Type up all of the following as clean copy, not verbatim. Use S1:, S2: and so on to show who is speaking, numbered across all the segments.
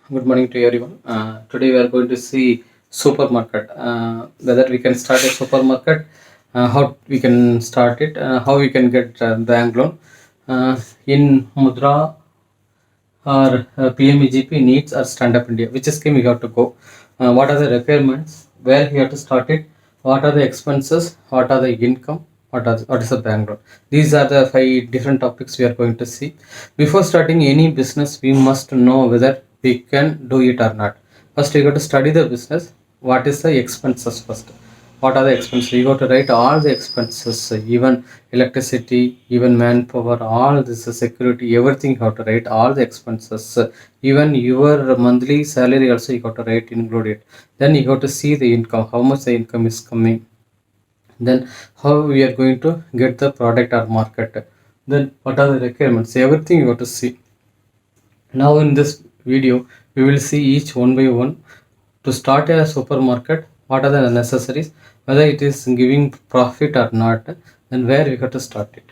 S1: Good morning to everyone. Today we are going to see supermarket. Whether we can start a supermarket, how we can start it, how we can get bank loan. In Mudra or PMEGP needs or Stand Up India, which scheme we have to go. What are the requirements? Where we have to start it? What are the expenses? What are the income? What is the bank loan? These are the five different topics we are going to see. Before starting any business, we must know whether we can do it or not. First, we got to study the business. What is the expenses first? What are the expenses? You got to write all the expenses, even electricity, even manpower, all this security, everything you have to write all the expenses. Even your monthly salary also you got to write, include it. Then you got to see the income, how much the income is coming. Then how we are going to get the product or market. Then what are the requirements, everything you got to see. Now in this video we will see each one by one. To start a supermarket, what are the necessaries, whether it is giving profit or not, then where we got to start it.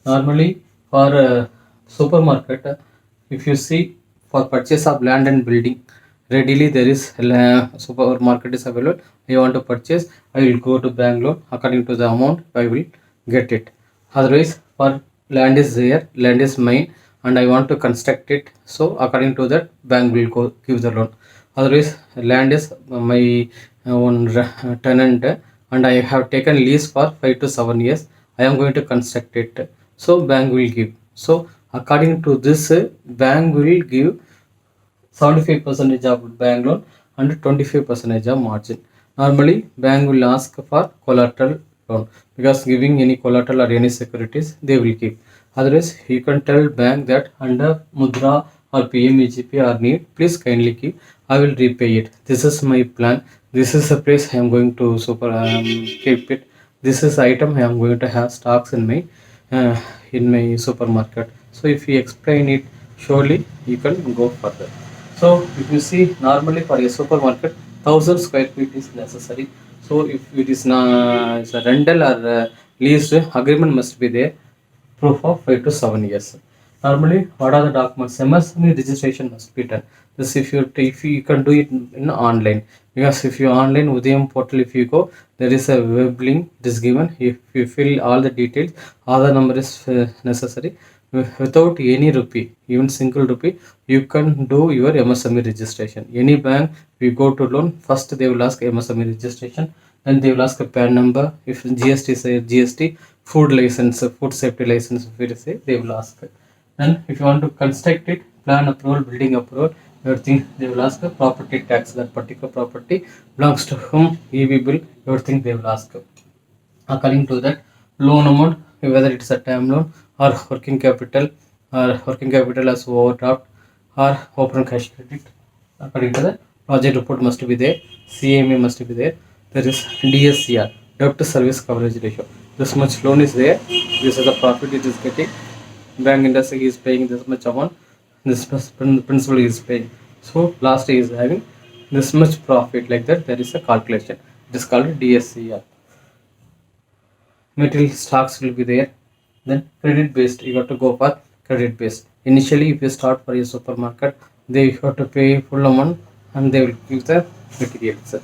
S1: Normally for a supermarket, if you see, for purchase of land and building, readily there is supermarket is available. I want to purchase, I will go to bank loan, according to the amount I will get it. Otherwise for land is there, land is mine, and I want to construct it, so according to that bank will go give the loan. Otherwise land is my own tenant, and I have taken lease for 5 to 7 years, I am going to construct it, so bank will give. So according to this, bank will give 75% of bank loan and 25% of margin. Normally bank will ask for collateral loan, because giving any collateral or any securities they will give. Otherwise you can tell bank that under Mudra or PMEGP or need, please kindly give, I will repay it. This is my plan, this is the place I am going to keep it, this is item I am going to have stocks uh, in my supermarket. So if you explain it surely, you can go further. So if you see, normally for a supermarket, 1,000 square feet is necessary. So if it is it's a rental or leased, agreement must be there, proof of 5 to 7 years. Normally what are the documents? MSME registration must be done. This if you can do it in online, because if you online Udayam portal, if you go, there is a web link it is given. If you fill all the details, Aadhaar number is necessary. Without any rupee, even single rupee, you can do your MSME registration. Any bank we go to loan, first they will ask MSME registration, then they will ask a PAN number. If GST say GST, food license, food safety license, if it say, they will ask. Then if you want to construct it, plan approval, building approval, everything they will ask. Property tax, that particular property belongs to whom, EB bill, everything they will ask. According to that, loan amount, whether it's a term loan or working capital as overdraft or open cash credit. According to that, project report must be there, CMA must be there. There is DSCR, debt to service coverage ratio. This much loan is there, this is the profit it is getting, bank industry is paying this much amount, this much principal is paying, so last is having this much profit. Like that, there is a calculation, it is called DSCR. Material stocks will be there. Then credit based, you got to go for credit based. Initially if you start for a supermarket, they have to pay full amount and they will give the materials.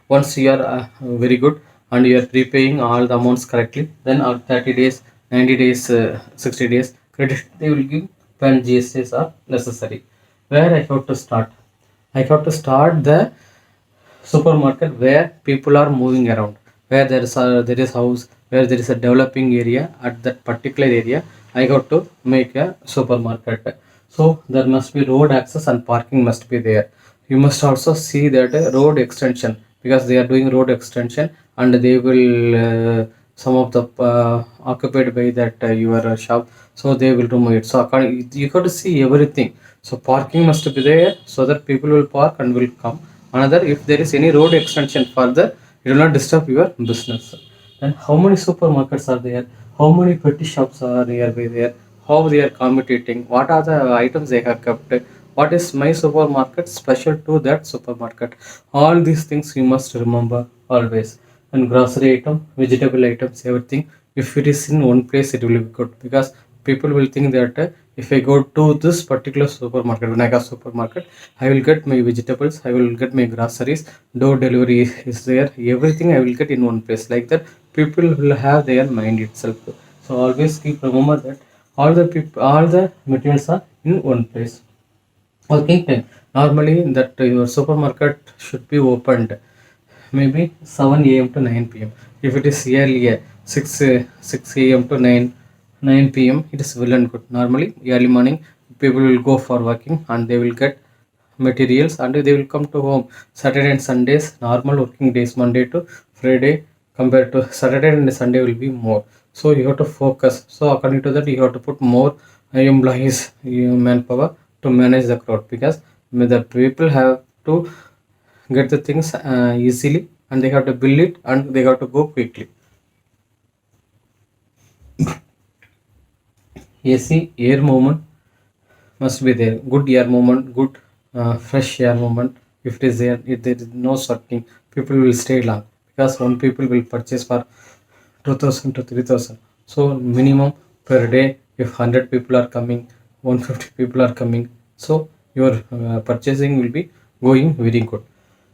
S1: Once you are very good and you are prepaying all the amounts correctly, then our 30 days, 90 days, 60 days credit they will give when GSTs are necessary. Where I have to start, I have to start the supermarket where people are moving around, where there is house, where there is a developing area. At that particular area I got to make a supermarket. So there must be road access and parking must be there. You must also see that road extension, because they are doing road extension and they will some of the occupied by that your shop, so they will remove it. So you got to see everything. So parking must be there, so that people will park and will come. Another, if there is any road extension further, it will not disturb your business. Then how many supermarkets are there, how many petty shops are nearby there, how they are communicating, what are the items they have kept, what is my supermarket special to that supermarket. All these things you must remember always. And grocery item, vegetable items, everything, if it is in one place it will be good, because people will think that if I go to this particular supermarket, Vinayaka supermarket, I will get my vegetables, I will get my groceries, door delivery is there, everything I will get in one place. Like that, people will have their mind itself. So always keep remember that all the materials are in one place. Working time. Normally that your supermarket should be opened maybe 7 a.m. to 9 p.m. If it is earlier 6 a.m. to 9 p.m., it is well and good. Normally early morning people will go for working and they will get materials and they will come to home. Saturday and Sundays normal working days, Monday to Friday, compared to Saturday and Sunday will be more. So you have to focus. So according to that, you have to put more employees, manpower to manage the crowd, because the people have to get the things easily and they have to build it and they have to go quickly. AC air movement must be there. Good air movement, good fresh air movement. If it is there, if there is no sweating, people will stay long, because one people will purchase for 2000 to 3000. So minimum per day, if 100 people are coming, 150 people are coming, so your purchasing will be going very good.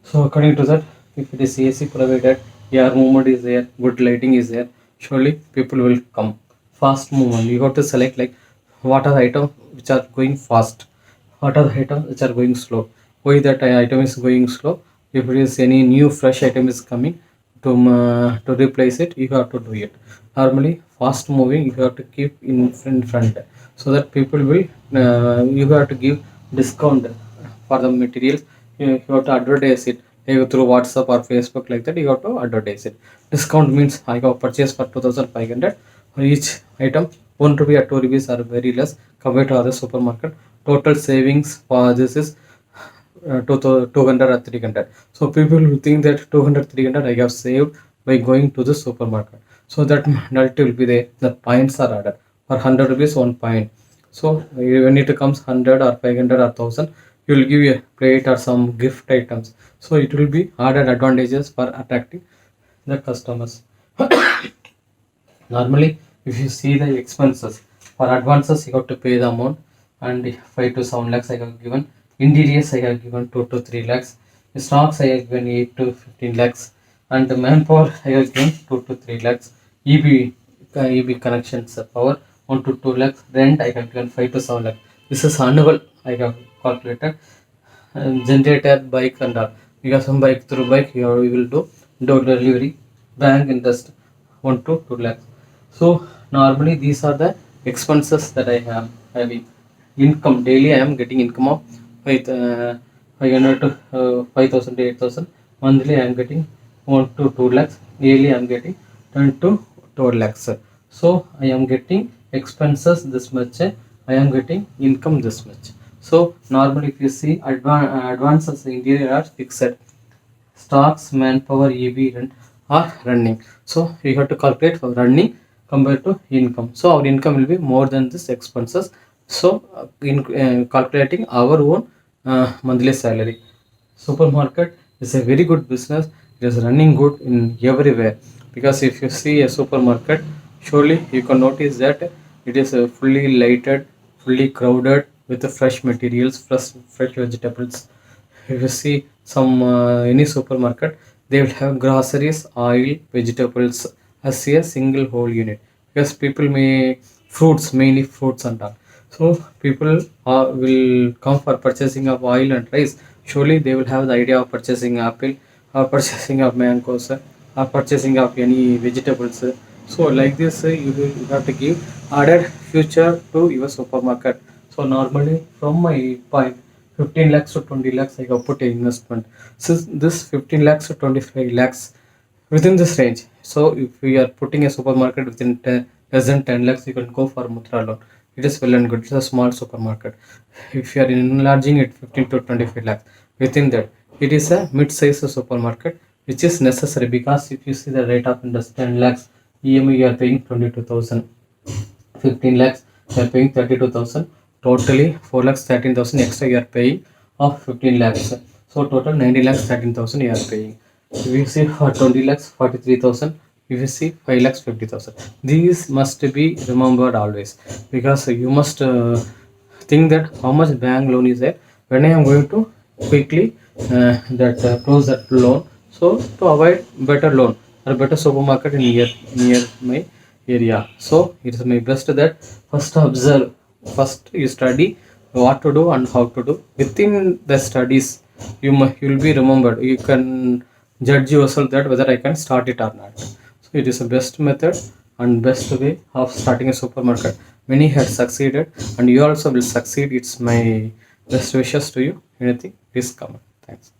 S1: So according to that, if it is AC provided, air movement is there, good lighting is there, surely people will come. Fast movement, you have to select like what are the items which are going fast, what are the items which are going slow. Why that item is going slow? If it is any new fresh item is coming to replace it, you have to do it. Normally fast moving you have to keep in front, so that people will you have to give discount for the materials. You have to advertise it through WhatsApp or Facebook. Like that, you have to advertise it. Discount means I have purchased for 2500 for each item. 1 rupee or 2 rupees are very less compared to other supermarket. Total savings for this is 200 or 300. So people will think that 200 300 I have saved by going to the supermarket. So that mentality will be there. The points are added for 100 rupees 1 point. So when it comes 100 or 500 or 1000, you will give a plate or some gift items. So it will be added advantages for attracting the customers. Normally, if you see the expenses for advances, you have to pay the amount, and 5 to 7 lakhs I have given. Interiors I have given 2 to 3 lakhs. Stocks I have given 8 to 15 lakhs, and the manpower I have given 2 to 3 lakhs. EB connections power 1 to 2 lakhs. Rent I have given 5 to 7 lakhs. This is annual I have calculated. Generator, bike and all. Because some bike through bike you will do door delivery, bank interest 1 to 2 lakhs. So normally these are the expenses that I have having. Income daily I am getting income of 500 to 5000 to 8000. Monthly I am getting 1 to 2 lakhs. Yearly I am getting 10 to 12 lakhs. So I am getting expenses this much. I am getting income this much. So normally if you see advances interior are fixed. Stocks, manpower, EV rent are running. So you have to calculate for running compared to income. So our income will be more than this expenses. So in calculating our own monthly salary. Supermarket is a very good business. It is running good in everywhere, because if you see a supermarket, surely you can notice that it is fully lighted, fully crowded with the fresh materials, fresh vegetables. If you see some any supermarket, they will have groceries, oil, vegetables as a single whole unit, because people may fruits, mainly fruits and all. So people will come for purchasing of oil and rice. Surely they will have the idea of purchasing apple, or purchasing of mangoes, or purchasing of any vegetables. So like this, you have to give added future to your supermarket. So normally from my point, 15 lakhs to 20 lakhs I have put a investment. So this 15 lakhs to 25 lakhs within this range. So if we are putting a supermarket within less than 10 lakhs, you can go for Mudra loan. It is well and good. It's a small supermarket. If you are enlarging it 15 to 25 lakhs, within that, it is a mid-size supermarket, which is necessary, because if you see the rate of interest 10 lakhs, EMI you are paying 22,000. 15 lakhs you are paying 32,000. Totally 4 lakhs 13,000 extra you are paying of 15 lakhs. So total 90 lakhs 13,000 you are paying. If you see for 20 lakhs 43,000 if you see 5 lakhs 50,000. These must be remembered always, because you must think that how much bank loan is there, when I am going to quickly that close that loan, so to avoid better loan or better supermarket in near my area. So it is my best that first observe, first you study what to do and how to do. Within the studies you will be remembered, you can judge yourself that whether I can start it or not. So it is the best method and best way of starting a supermarket. Many had succeeded and you also will succeed. It's my best wishes to you. Anything, please comment. Thanks.